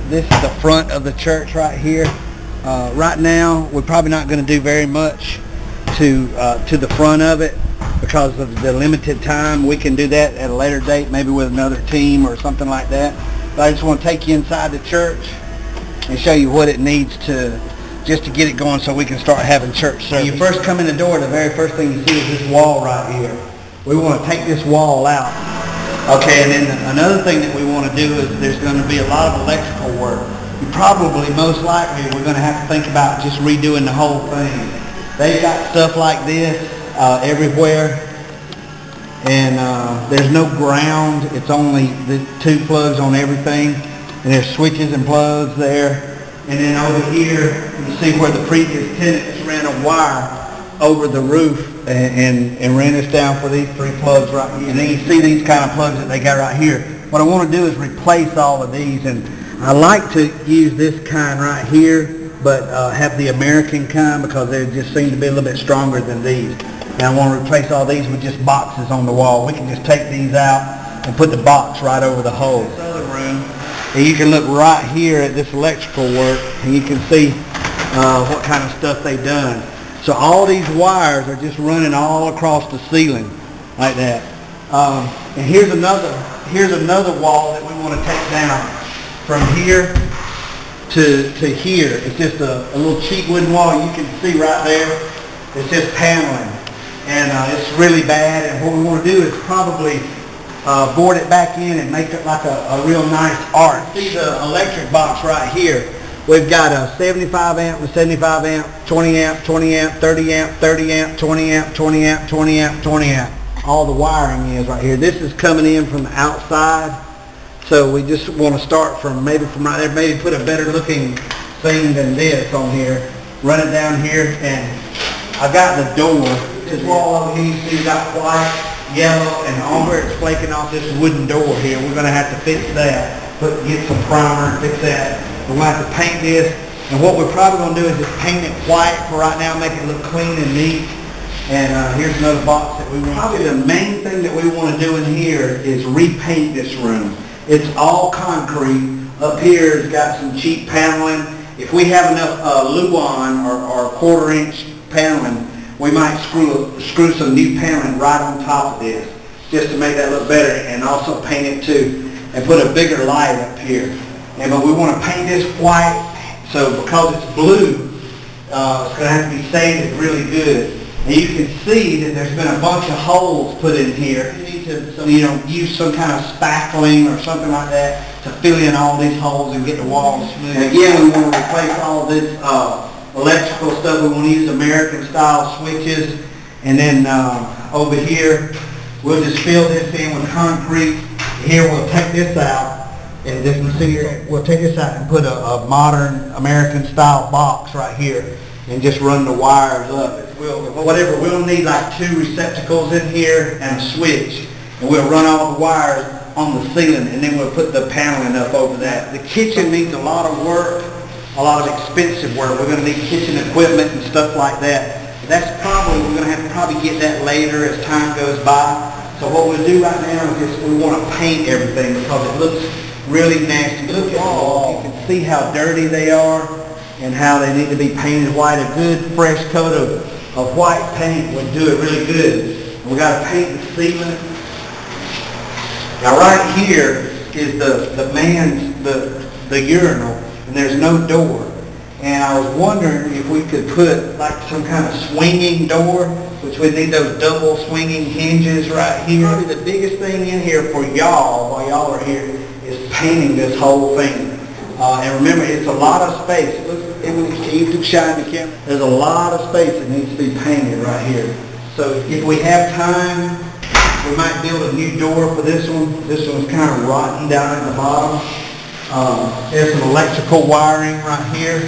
This is the front of the church right here. Right now, we're probably not going to do very much to the front of it because of the limited time. We can do that at a later date, maybe with another team or something like that. But I just want to take you inside the church and show you what it needs to, just to get it going so we can start having church service. When you first come in the door, the very first thing you see is this wall right here. We want to take this wall out. Okay, and then another thing that we want to do is there's going to be a lot of electrical work. You probably, most likely, we're going to have to think about just redoing the whole thing. They've got stuff like this everywhere, and there's no ground. It's only the 2 plugs on everything, and there's switches and plugs there. And then over here, you see where the previous tenants ran a wire over the roof and ran this down for these 3 plugs right here. And then you see these kind of plugs that they got right here. What I want to do is replace all of these, and I like to use this kind right here, but have the American kind because they just seem to be a little bit stronger than these. And I want to replace all these with just boxes on the wall. We can just take these out and put the box right over the hole. This other room, and you can look right here at this electrical work, and you can see what kind of stuff they've done. So all these wires are just running all across the ceiling like that. And here's another wall that we want to take down from here to here. It's just a little cheap wooden wall. You can see right there. It's just paneling, and it's really bad. And what we want to do is probably board it back in and make it like a real nice arch. See the electric box right here. We've got a 75 amp, a 75 amp, 20 amp, 20 amp, 30 amp, 30 amp, 20 amp, 20 amp, 20 amp, 20 amp. All the wiring is right here. This is coming in from the outside. So we just want to start from maybe from right there, maybe put a better looking thing than this on here. Run it down here, and I've got the door. This wall over here, you see, got white, yellow, and on where it's flaking off this wooden door here. We're going to have to fix that. Get some primer and fix that. We're going to have to paint this, and what we're probably going to do is just paint it white for right now, make it look clean and neat. And here's another box that we want. Probably the main thing that we want to do in here is repaint this room. It's all concrete. Up here it's got some cheap paneling. If we have enough Luan or 1/4 inch paneling, we might screw some new paneling right on top of this just to make that look better, and also paint it too, and put a bigger light up here. But we want to paint this white, so because it's blue, it's going to have to be sanded really good. And you can see that there's been a bunch of holes put in here. You need to, use some kind of spackling or something like that to fill in all these holes and get the walls smooth. And again, we want to replace all this electrical stuff. We want to use American style switches. And then over here, we'll just fill this in with concrete. Here we'll take this out. And this, you see here, we'll take this out and put a modern American style box right here and just run the wires up. We'll need like 2 receptacles in here and a switch. And we'll run all the wires on the ceiling, and then we'll put the paneling up over that. The kitchen needs a lot of work, a lot of expensive work. We're going to need kitchen equipment and stuff like that. That's probably, we're going to have to probably get that later as time goes by. So what we'll do right now is just, we want to paint everything because it looks really nasty. Look at the walls. You can see how dirty they are and how they need to be painted white. A good fresh coat of white paint would do it really good. We got to paint the ceiling. Now right here is the urinal, and there's no door. And I was wondering if we could put like some kind of swinging door, which would need those double swinging hinges right here. Probably the biggest thing in here for y'all, while y'all are here, is painting this whole thing. And remember, it's a lot of space. Look, you can shine the camera. There's a lot of space that needs to be painted right here. So if we have time, we might build a new door for this one. This one's kind of rotten down at the bottom. There's some electrical wiring right here.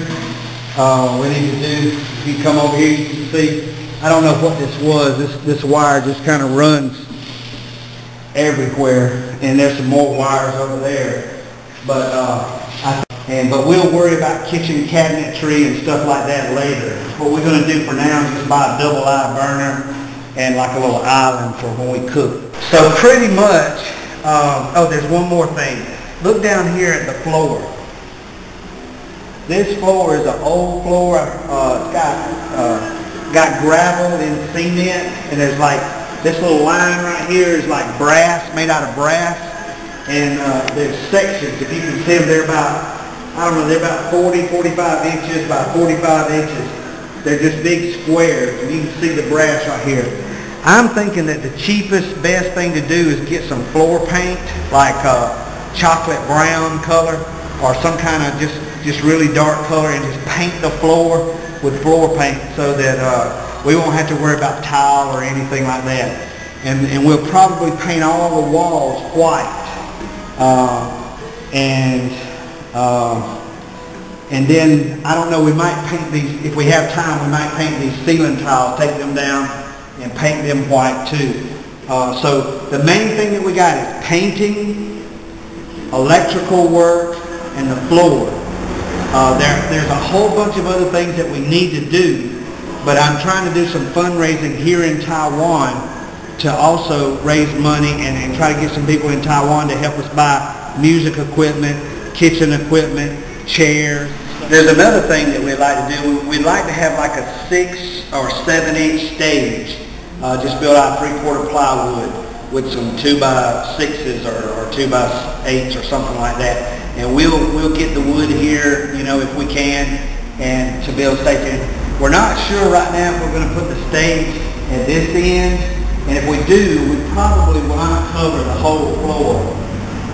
We need to do, if you come over here, you can see, I don't know what this was. This wire just kind of runs everywhere, and there's some more wires over there. But we'll worry about kitchen cabinetry and stuff like that later. What we're going to do for now is just buy a double eye burner and like a little island for when we cook. So pretty much, oh, there's one more thing. Look down here at the floor. This floor is an old floor. It's got gravel and cement, and there's like this little line right here is like brass, made out of brass, and there's sections. If you can see them, they're about, I don't know, they're about 40, 45 inches by 45 inches. They're just big squares, and you can see the brass right here. I'm thinking that the cheapest, best thing to do is get some floor paint, like chocolate brown color, or some kind of just really dark color, and just paint the floor with floor paint so that we won't have to worry about tile or anything like that. And we'll probably paint all the walls white. And then, I don't know, we might paint these, if we have time, we might paint these ceiling tiles, take them down and paint them white too. So the main thing that we got is painting, electrical work, and the floor. There's a whole bunch of other things that we need to do, but I'm trying to do some fundraising here in Taiwan to also raise money and try to get some people in Taiwan to help us buy music equipment, kitchen equipment, chairs. There's another thing that we'd like to do. We'd like to have like a 6 or 7 inch stage, just built out 3/4 plywood with some 2x6s or 2x8s or something like that. And we'll get the wood here, you know, if we can, and to build a stage. And we're not sure right now if we're going to put the stage at this end, and if we do, we probably will not cover the whole floor.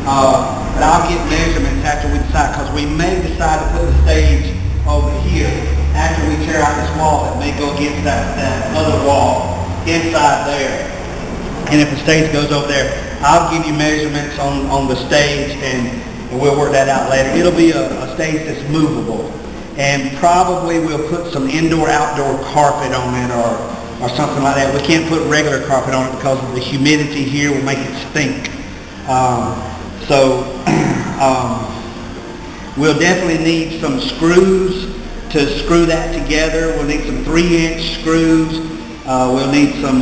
But I'll get measurements after we decide, because we may decide to put the stage over here after we tear out this wall that may go against that other wall inside there. And if the stage goes over there, I'll give you measurements on the stage, and we'll work that out later. It'll be a stage that's movable, and probably we'll put some indoor-outdoor carpet on it or something like that. We can't put regular carpet on it because of the humidity here will make it stink. We'll definitely need some screws to screw that together. We'll need some 3-inch screws. We'll need some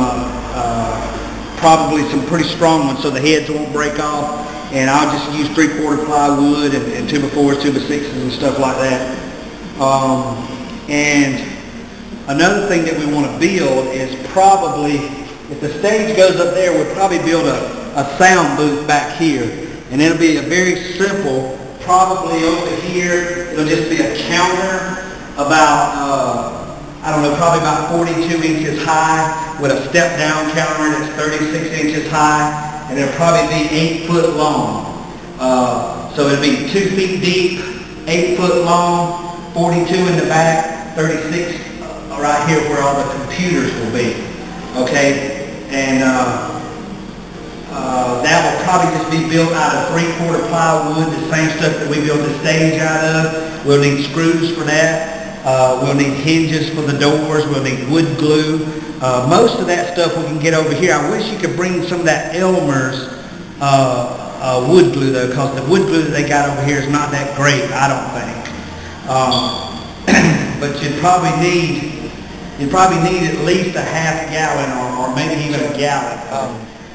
probably some pretty strong ones so the heads won't break off. And I'll just use 3/4 plywood and 2x4s, 2x6s and stuff like that. And another thing that we want to build is probably, if the stage goes up there, we'll probably build a sound booth back here. And it'll be a very simple, probably over here, it'll just be a counter about, I don't know, probably about 42 inches high with a step-down counter that's 36 inches high. And it'll probably be 8 foot long. So it'll be 2 feet deep, 8 foot long, 42 in the back, 36 right here where all the computers will be. Okay? And that will probably just be built out of 3/4 plywood, the same stuff that we built the stage out of. We'll need screws for that. We'll need hinges for the doors. We'll need wood glue. Most of that stuff we can get over here. I wish you could bring some of that Elmer's wood glue though, because the wood glue that they got over here is not that great, I don't think. But you'd probably need at least a half gallon or maybe even a gallon.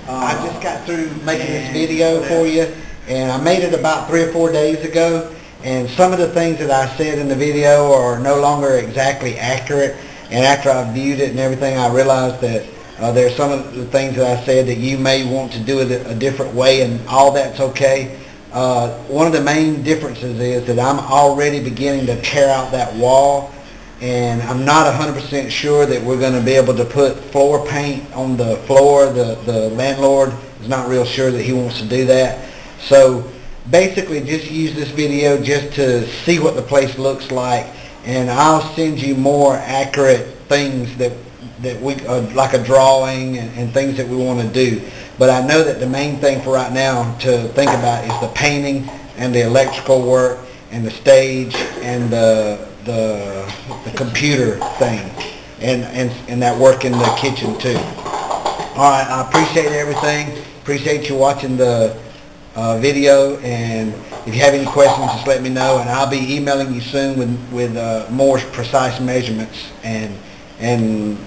I just got through making this video for you, and I made it about 3 or 4 days ago. And some of the things that I said in the video are no longer exactly accurate. And after I viewed it and everything, I realized that there's some of the things that I said that you may want to do it a different way, and all that's okay. One of the main differences is that I'm already beginning to tear out that wall, and I'm not 100% sure that we're going to be able to put floor paint on the floor. The landlord is not real sure that he wants to do that. So basically just use this video just to see what the place looks like, and I'll send you more accurate things that we like a drawing and things that we want to do. But I know that the main thing for right now to think about is the painting and the electrical work and the stage and the computer thing and that work in the kitchen too. Alright, I appreciate everything. Appreciate you watching the video, and if you have any questions, just let me know, and I'll be emailing you soon with more precise measurements and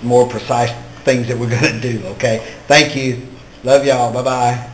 more precise things that we're going to do. Okay, thank you. Love y'all. Bye bye.